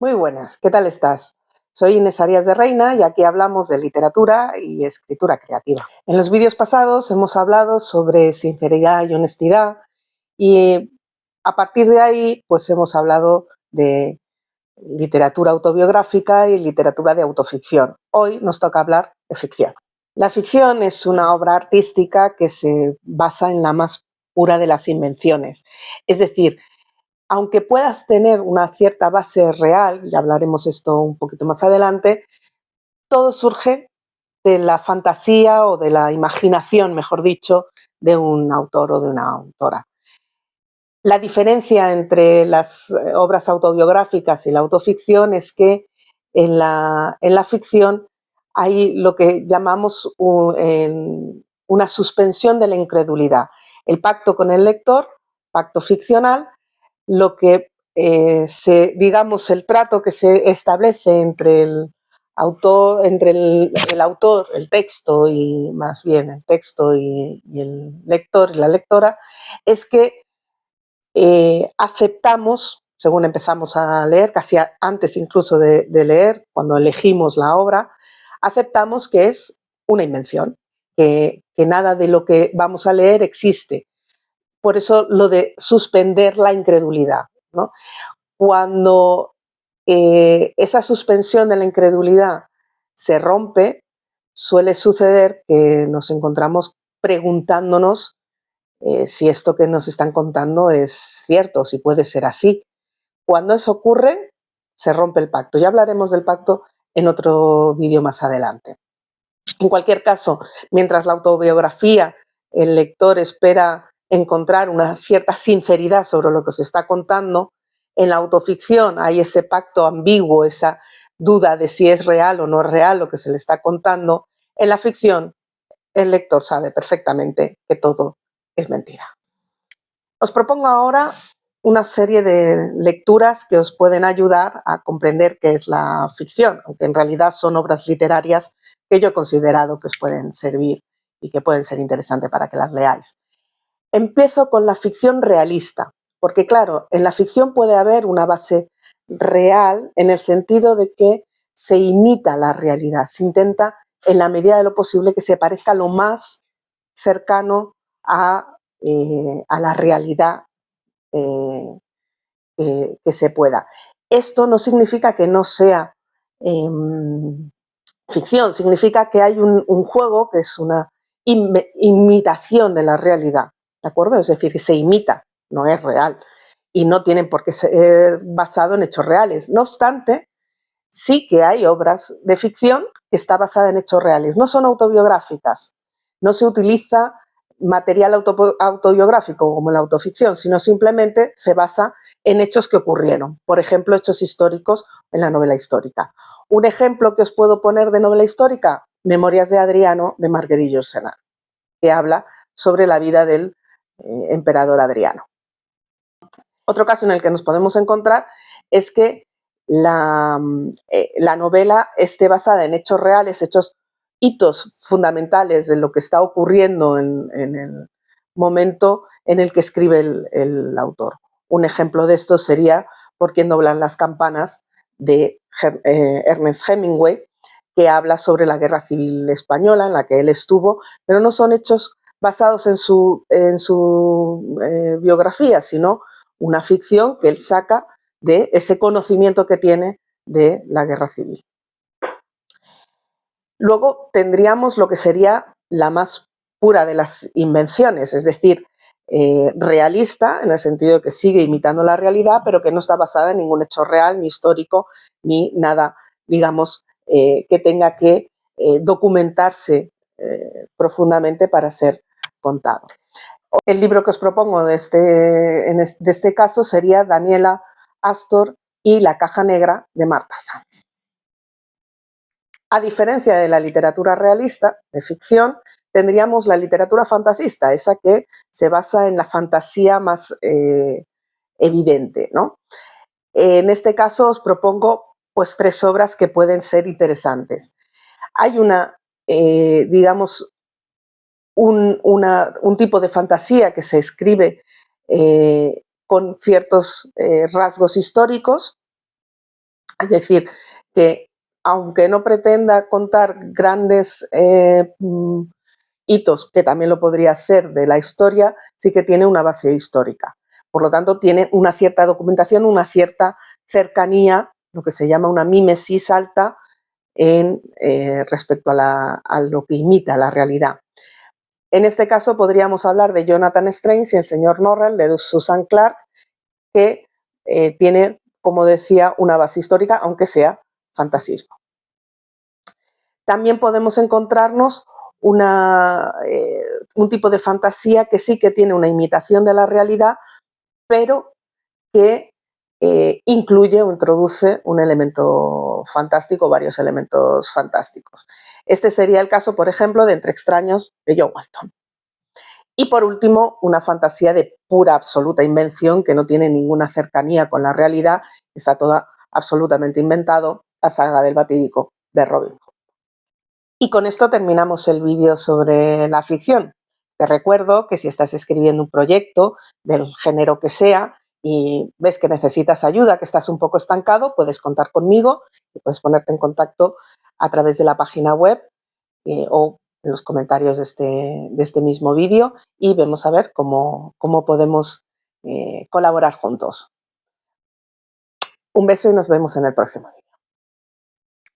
Muy buenas, ¿qué tal estás? Soy Inés Arias de Reina y aquí hablamos de literatura y escritura creativa. En los vídeos pasados hemos hablado sobre sinceridad y honestidad y a partir de ahí pues hemos hablado de literatura autobiográfica y literatura de autoficción. Hoy nos toca hablar de ficción. La ficción es una obra artística que se basa en la más pura de las invenciones, es decir, aunque puedas tener una cierta base real, ya hablaremos esto un poquito más adelante, todo surge de la fantasía o de la imaginación, mejor dicho, de un autor o de una autora. La diferencia entre las obras autobiográficas y la autoficción es que en la ficción hay lo que llamamos una suspensión de la incredulidad. El pacto con el lector, pacto ficcional, lo que digamos, el trato que se establece entre el autor, el texto y más bien el texto y el lector y la lectora, es que aceptamos, según empezamos a leer, casi antes incluso de leer, cuando elegimos la obra, aceptamos que es una invención, que nada de lo que vamos a leer existe. Por eso lo de suspender la incredulidad, ¿no? Cuando esa suspensión de la incredulidad se rompe, suele suceder que nos encontramos preguntándonos si esto que nos están contando es cierto, si puede ser así. Cuando eso ocurre, se rompe el pacto. Ya hablaremos del pacto en otro vídeo más adelante. En cualquier caso, mientras la autobiografía, el lector espera encontrar una cierta sinceridad sobre lo que se está contando, en la autoficción hay ese pacto ambiguo, esa duda de si es real o no es real lo que se le está contando. En la ficción, el lector sabe perfectamente que todo es mentira. Os propongo ahora una serie de lecturas que os pueden ayudar a comprender qué es la ficción, aunque en realidad son obras literarias que yo he considerado que os pueden servir y que pueden ser interesantes para que las leáis. Empiezo con la ficción realista, porque claro, en la ficción puede haber una base real en el sentido de que se imita la realidad, se intenta en la medida de lo posible que se parezca lo más cercano a la realidad que se pueda. Esto no significa que no sea ficción, significa que hay un juego que es una imitación de la realidad, ¿de acuerdo? Es decir, que se imita, no es real y no tienen por qué ser basado en hechos reales. No obstante, sí que hay obras de ficción que está basada en hechos reales, no son autobiográficas, no se utiliza material autobiográfico como en la autoficción, sino simplemente se basa en hechos que ocurrieron, por ejemplo, hechos históricos en la novela histórica. Un ejemplo que os puedo poner de novela histórica, Memorias de Adriano, de Marguerite Yourcenar, que habla sobre la vida del emperador Adriano. Otro caso en el que nos podemos encontrar es que la novela esté basada en hechos reales, hitos fundamentales de lo que está ocurriendo en el momento en el que escribe el autor. Un ejemplo de esto sería Por quién doblan las campanas, de Ernest Hemingway, que habla sobre la Guerra Civil Española en la que él estuvo, pero no son hechos basados en su biografía, sino una ficción que él saca de ese conocimiento que tiene de la guerra civil. Luego tendríamos lo que sería la más pura de las invenciones, es decir, realista, en el sentido de que sigue imitando la realidad, pero que no está basada en ningún hecho real, ni histórico, ni nada, digamos, que tenga que documentarse profundamente para ser contado. El libro que os propongo de este caso sería Daniela Astor y La caja negra, de Marta Sanz. A diferencia de la literatura realista, de ficción, tendríamos la literatura fantasista, esa que se basa en la fantasía más evidente, ¿no? En este caso os propongo pues 3 obras que pueden ser interesantes. Hay digamos, un tipo de fantasía que se escribe con ciertos rasgos históricos, Es decir, que aunque no pretenda contar grandes hitos, que también lo podría hacer de la historia, sí que tiene una base histórica. Por lo tanto, tiene una cierta documentación, una cierta cercanía, lo que se llama una mímesis alta respecto a lo que imita la realidad. En este caso podríamos hablar de Jonathan Strange y el señor Norrell, de Susan Clark, que tiene, como decía, una base histórica, aunque sea fantasismo. También podemos encontrarnos un tipo de fantasía que sí que tiene una imitación de la realidad, pero que incluye o introduce un elemento fantástico, varios elementos fantásticos. Este sería el caso, por ejemplo, de Entre extraños, de Joe Walton. Y por último, una fantasía de pura, absoluta invención que no tiene ninguna cercanía con la realidad, está toda absolutamente inventado, la saga del Batídico de Robin Hood. Y con esto terminamos el vídeo sobre la ficción. Te recuerdo que si estás escribiendo un proyecto del género que sea y ves que necesitas ayuda, que estás un poco estancado, puedes contar conmigo y puedes ponerte en contacto a través de la página web o en los comentarios de este mismo vídeo y vemos a ver cómo podemos colaborar juntos. Un beso y nos vemos en el próximo vídeo.